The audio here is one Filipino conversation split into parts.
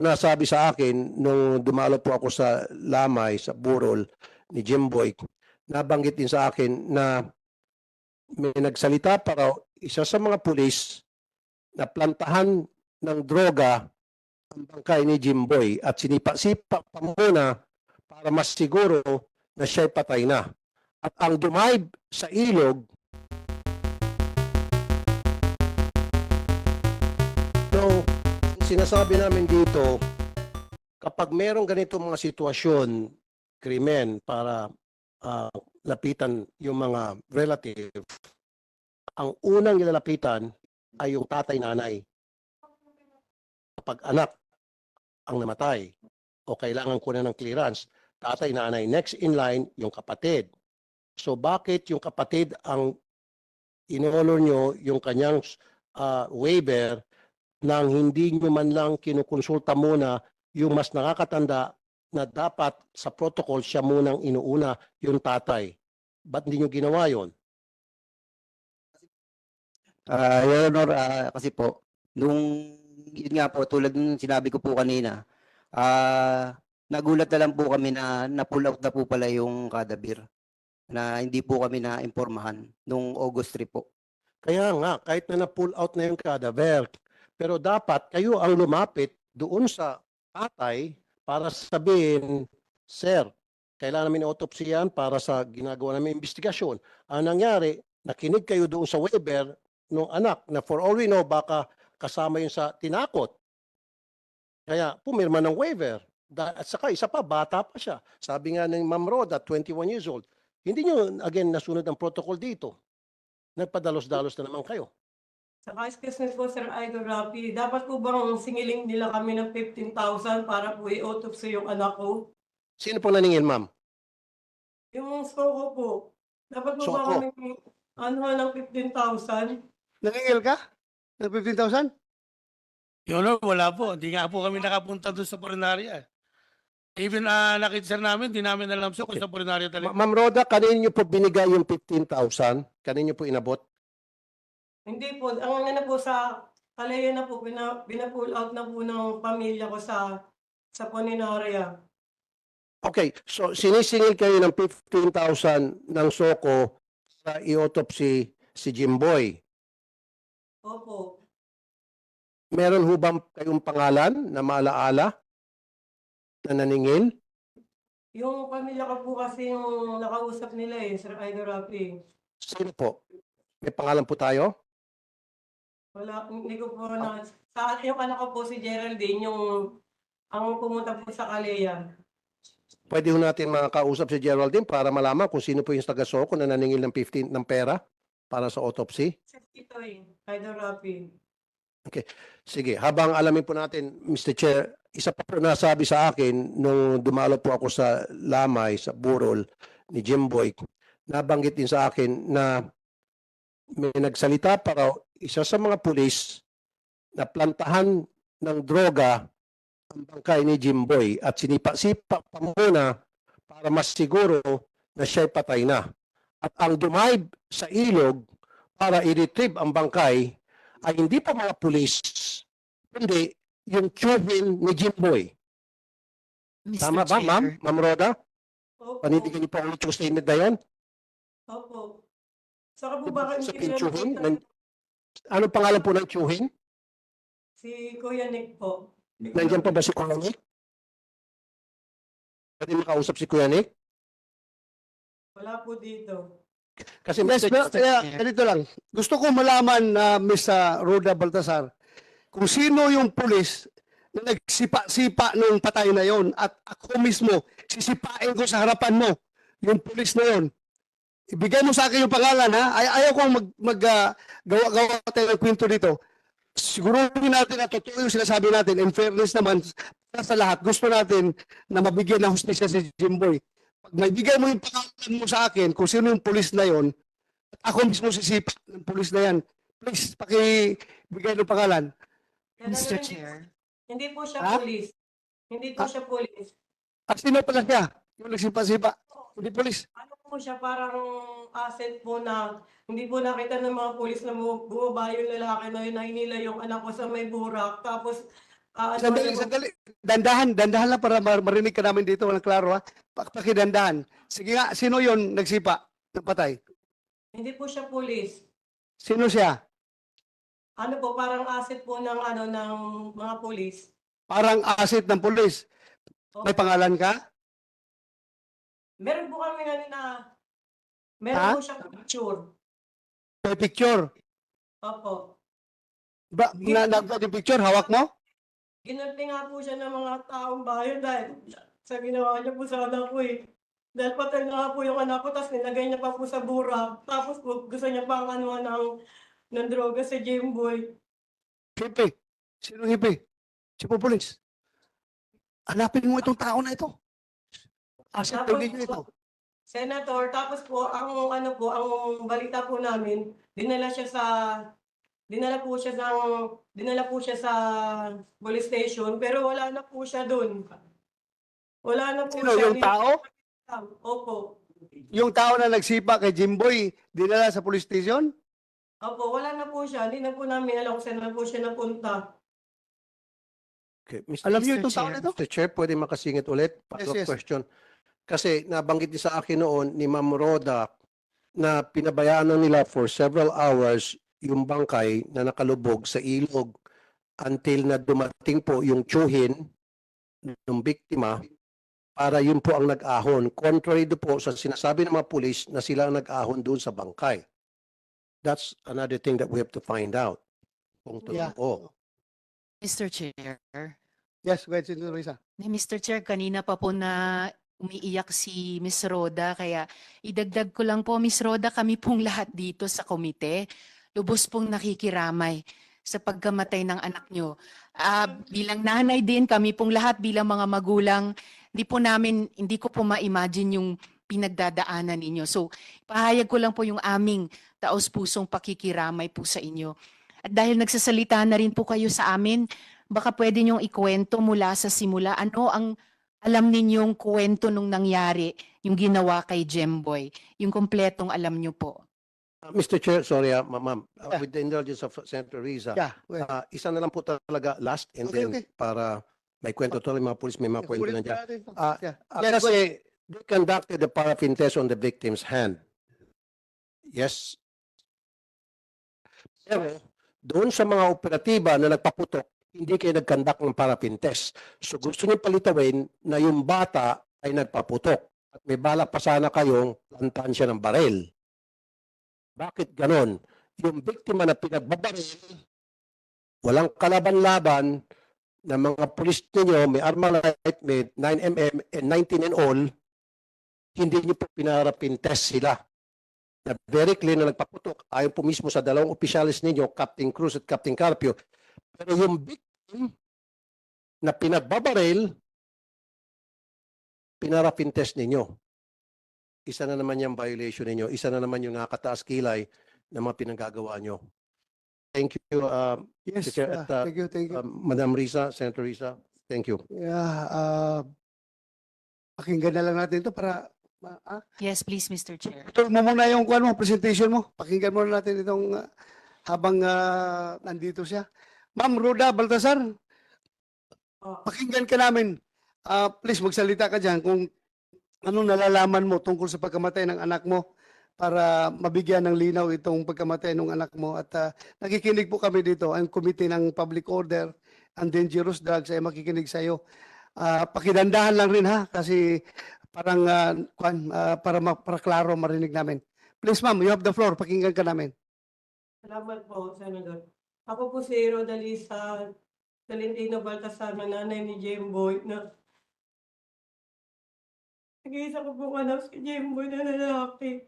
nasabi sa akin nung dumalo po ako sa Lamay, sa Burol ni Jimboy, nabanggit din sa akin na may nagsalita pa raw isa sa mga pulis na plantahan ng droga ang bangkay ni Jimboy at sinipa-sipa pa muna para mas siguro na siya'y patay na. At ang dumayb sa ilog, so sinasabi namin dito, kapag merong ganito mga sitwasyon, krimen, para lapitan yung mga relative, ang unang nilalapitan ay yung tatay-nanay. Kapag anak ang namatay o kailangan kunan ng clearance, tatay-nanay. Next in line, yung kapatid. So bakit yung kapatid ang inolor nyo yung kanyang waiver nang hindi nyo man lang kinukonsulta muna yung mas nakakatanda na dapat sa protocol siya munang inuuna yung tatay? Ba't hindi nyo ginawa yun? Your Honor, kasi po, yun nga po, tulad ng sinabi ko po kanina, nagulat na lang po kami na na-pull out na po pala yung kadabir na hindi po kami na-impormahan nung August 3 po. Kaya nga, kahit na na-pull out na yung cadaver, pero dapat kayo ang lumapit doon sa tatay para sabihin, Sir, kailangan namin autopsy yan para sa ginagawa namin investigasyon. Ang nangyari, nakinig kayo doon sa waiver ng anak na for all we know, baka kasama yun sa tinakot. Kaya pumirma ng waiver. At saka isa pa, bata pa siya. Sabi nga ng Ma'am Roda, 21 years old. Hindi nyo, again, nasunod ang protocol dito. Nagpadalos-dalos na naman kayo. Saka excuse me po, Sir Idol Rapi, dapat po bang singiling nila kami ng 15,000 para po i-autopsy yung anak ko? Sino pong naningil, ma'am? Yung soko po, dapat po ba Soko? kami ng 15,000? Nangingil ka? Ng 15,000? Yun, wala po. Hindi nga po kami nakapunta doon sa Purinarya. Even nakita namin, di namin alam kung sa Purinarya talaga. Ma'am Roda, kanino nyo po binigay yung 15,000? Kanino nyo po inabot? Hindi po, ang ano po sa Kalaya na po, pina-pull out na po ng pamilya ko sa Puninarya. Okay, so sinisingil kayo ng 15,000 ng Soko sa i-autopsy si Jimboy. Opo. Meron ho bang kayong pangalan na maalaala na naningil? Yung pamilya ko po kasi yung nakausap nila Sir Idol Rapi. Sino po? May pangalan po tayo? Wala, hindi ko po na. Sa yung anak ko po si Geraldine, yung ang pumunta po sa Kalaya. Pwede ho natin makakausap si Geraldine para malaman kung sino po yung taga-Soko na naningil ng 15 ng pera para sa autopsy. Ito Idol Rapi. Sige, habang alamin po natin, Mr. Chair, isa pa po nasabi sa akin nung dumalo po ako sa Lamay, sa Burol ni Jimboy, nabanggit din sa akin na may nagsalita pa raw isa sa mga pulis na plantahan ng droga ang bangkay ni Jimboy at sinipa-sipa pa muna para mas siguro na siya'y patay na. At ang dumayb sa ilog para i-retrieve ang bangkay ay hindi pa mga pulis, kundi yung tubing ni Jimboy. Tama ba, ma'am? Ma'am Roda? Opo. Panindigan niyo po ang true statement na yun? Opo. Saka po baka Sa hindi pinchuhin? nila Anong pangalan po ng tsuhin? si Kuya Nick po. Nandiyan pa ba si Kuya Nick? Pwede makausap si Kuya Nick? Wala po dito. Kasi Yes, Mr. kaya ganito lang. Gusto ko malaman na Ms. Roda Baltasar kung sino yung pulis na nagsipa-sipa nung patay na yon at ako mismo sisipain ko sa harapan mo yung pulis na yon. Ibigay mo sa akin yung pangalan, ha? Ayaw kong gawa tayo ng kwento dito. Siguruhin natin na totoo yung sinasabi natin. In fairness naman, sa lahat, gusto natin na mabigyan ng hustisya si Jimboy. Pag maibigay mo yung pangalan mo sa akin, kung sino yung pulis na yon, at ako mismo sisipa ng pulis na yan, please, pakibigay ng pangalan. Mr. Chair. Hindi po siya Ha? pulis. Hindi po siya pulis. At sino pala siya? Yung nagsipa-sipa. Hindi pulis. Ano po siya, parang asset po na hindi po nakita ng mga pulis na bumaba yung lalaki na yun, nahinila yung anak ko sa may burak. Tapos Sandali, sandali. Dandahan lang para marinig ka namin dito. Walang klaro ha. Pakidandahan. Sige nga, sino yon nagsipa ng patay? Hindi po siya pulis. Sino siya? Ano po, parang asset po ng ng mga pulis. Parang asset ng pulis. May Opo. pangalan ka? Meron po kami Ha? meron po siyang picture. May picture. Opo. Yung picture, hawak mo? Ginulpi nga po siya ng mga taong bayan dahil sa ginawa niya po sa anak ko eh. Dahil patay na nga po yung anak ko, tapos nilagay niya pa po sa bura. Tapos po, gusto niya pa ng droga sa Jimboy. Hippie. Sino hippie? Si pulis. Hanapin mo itong tao na ito. Asset daw ninyo ito. Senator, tapos po, ang balita po namin, dinala po siya sa police station, pero wala na po siya doon. Wala na po Sino? siya. Yung tao? Opo. Yung tao na nagsipa kay Jimboy, dinala sa police station? Opo, wala na po siya. Hindi na po namin alam kung saan na po siya napunta. Okay. Mr. Alam niyo Mr. itong tao Chair. na ito? Mr. Chair, pwede makasingit ulit? Follow-up yes. question. Kasi nabanggit niya sa akin noon ni Ma'am Roda na pinabayaan na nila for several hours yung bangkay na nakalubog sa ilog until na dumating po yung tsuhin ng biktima para yun po ang nag-ahon. Contrary do po sa sinasabi ng mga pulis na sila ang nag-ahon doon sa bangkay. That's another thing that we have to find out. Kung Yeah. totoo. Mr. Chair. Yes, go ahead, Senator Risa. Mr. Chair, kanina pa po na umiiyak si Miss Roda, kaya idagdag ko lang po, Miss Roda, kami pong lahat dito sa komite, lubos pong nakikiramay sa pagkamatay ng anak nyo. Bilang nanay din, kami pong lahat bilang mga magulang, hindi ko po ma-imagine yung pinagdadaanan ninyo. So, pahayag ko lang po yung aming taos-pusong pakikiramay po sa inyo. At dahil nagsasalita na rin po kayo sa amin, baka pwede niyong ikwento mula sa simula. Ano ang alam ninyong kwento nung nangyari, yung ginawa kay Jemboy? Yung kompletong alam niyo po. Mr. Chair, sorry, ma'am. Yeah. With the indulgence of Senator Riza, Yeah, go ahead. isa na lang po talaga last and Okay, then okay. para may kwento talaga mga pulis, may mga kwento Ulit na dyan. natin ito. Ah, Yeah. Ah, Yes, kasi they conducted the paraffin test on the victim's hand. Yes. Pero doon sa mga operatiba na nagpaputok, hindi kayo nag-conduct ng paraffin test. So gusto niyo palitawin na yung bata ay nagpaputok at may balak pa sana kayong lantan siya ng baril. Bakit ganon? Yung biktima na pinagbabaril, walang kalaban-laban na mga pulis ninyo, may Armalite, may 9mm and 19 and all, hindi niyo po pinarapin test sila. Na very clear na nagpaputok, ayon po mismo sa dalawang opisyalis ninyo, Captain Cruz at Captain Carpio. Pero yung victim na pinagbabaril, pinarapin test ninyo. Isa na naman yung violation ninyo, isa na naman yung nakataas kilay na mga pinagagawa nyo. Thank you, Yes, Mr. Chair, at, thank you. Madam Risa, Senator Risa. Thank you. Yeah, pakinggan na lang natin ito para Yes, please, Mr. Chair. ito mo muna yung presentation mo. Pakinggan muna natin itong habang nandito siya. Ma'am Roda Baltasar, pakinggan ka namin. Please magsalita ka dyan kung anong nalalaman mo tungkol sa pagkamatay ng anak mo para mabigyan ng linaw itong pagkamatay ng anak mo. At nakikinig po kami dito, ang Committee ng Public Order and Dangerous Drugs ay makikinig sa iyo. Pakidandahan lang rin ha, kasi parang para klaro marinig namin. Please ma'am, you have the floor. Pakinggan ka namin. Salamat po, Senator. Ako po si Rodalisa Valentino Baltasar, na nanay ni Jemboy, na nag-iisa ko pong anak si Jemboy na lalaki.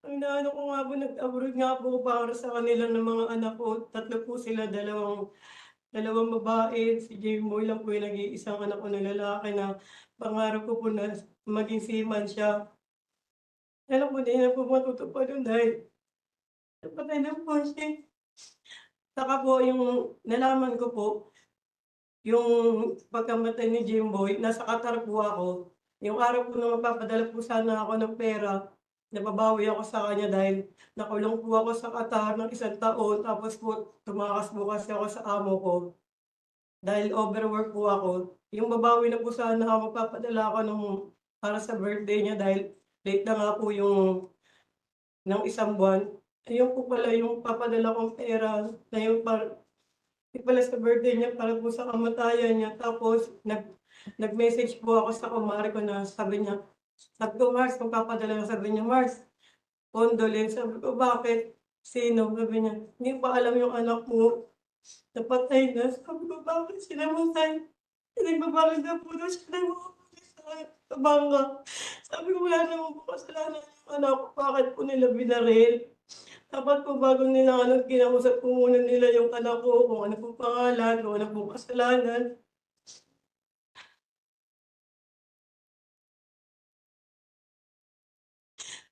Ang naano ko nga po, nag-abroad nga po para sa kanila ng mga anak ko. Tatlo po sila, dalawang babae. Si Jemboy lang po yung nag-iisang anak ko na lalaki na pangarap ko po na maging seaman siya. Alam po, hindi na po matutupad yun dahil napatay na po siya. Saka po yung nalaman ko po, yung pagkamatay ni Jimboy, nasa Qatar po ako. Yung araw po na magpapadala po sana ako ng pera, nababawi ako sa kanya dahil nakulong po ako sa Qatar ng 1 taon, tapos po tumakas po kasi ako sa amo ko. dahil overwork po ako, yung babawi na po sana ako, magpapadala ako para sa birthday niya dahil late na nga po yung ng isang buwan. Ayun po pala yung papadala kong pera na yung pala sa birthday niya para po sa kamatayan niya. Tapos nag-message po ako sa kumare ko na sabi ko, Mars, magpapadala na, sabi niya, Mars, condolence. Sabi ko, bakit? Sino? Sabi niya, hindi pa alam yung anak mo. Napatay na. Sabi ko, bakit sinamatay? Nagbabaril na po na siya ng mga pulis sa bangka. Sabi ko, wala naman po kasalanan yung anak ko. Bakit po nila binaril? Dapat po bago nila kinausap po muna nila yung anak ko, kung ano po pangalan, kung ano po kasalanan.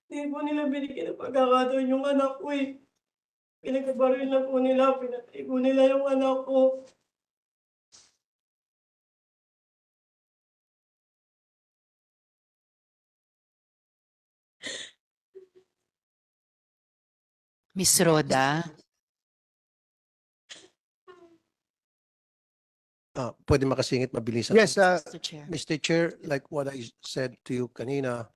Hindi po nila binigyan ng pagkakataon yung anak ko eh. Pinagbabaril na po nila, pinatay po nila yung anak ko. Miss Rhoda, Pwede makasingit mabilisan. Yes, Mr. Chair. Mr. Chair, like what I said to you kanina,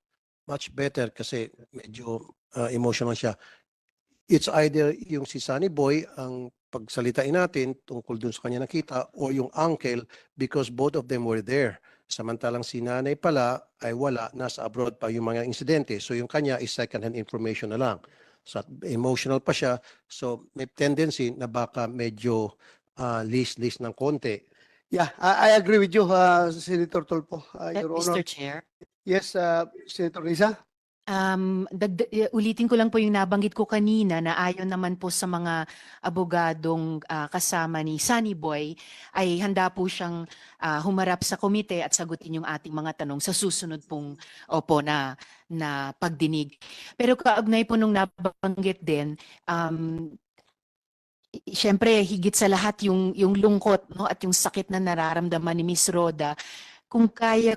much better kasi medyo emotional siya. It's either yung si Sunny Boy ang pagsalitain natin tungkol dun sa kanya nakita o yung uncle because both of them were there. Samantalang si nanay pala ay wala, nasa abroad pa yung mga insidente. So yung kanya is second-hand information na lang. So emotional pa siya. So may tendency na baka medyo list ng konti. yeah, I agree with you, Senator Tulfo. Your Honor. Mr. Chair. Yes, Senator Risa. Ulitin ko lang po yung nabanggit ko kanina na ayon naman po sa mga abogadong kasama ni Sunny Boy ay handa po siyang humarap sa komite at sagutin yung ating mga tanong sa susunod pong na pagdinig. Pero kaugnay po nung nabanggit din, siyempre higit sa lahat yung lungkot, no, at yung sakit na nararamdaman ni Miss Rhoda, kung kaya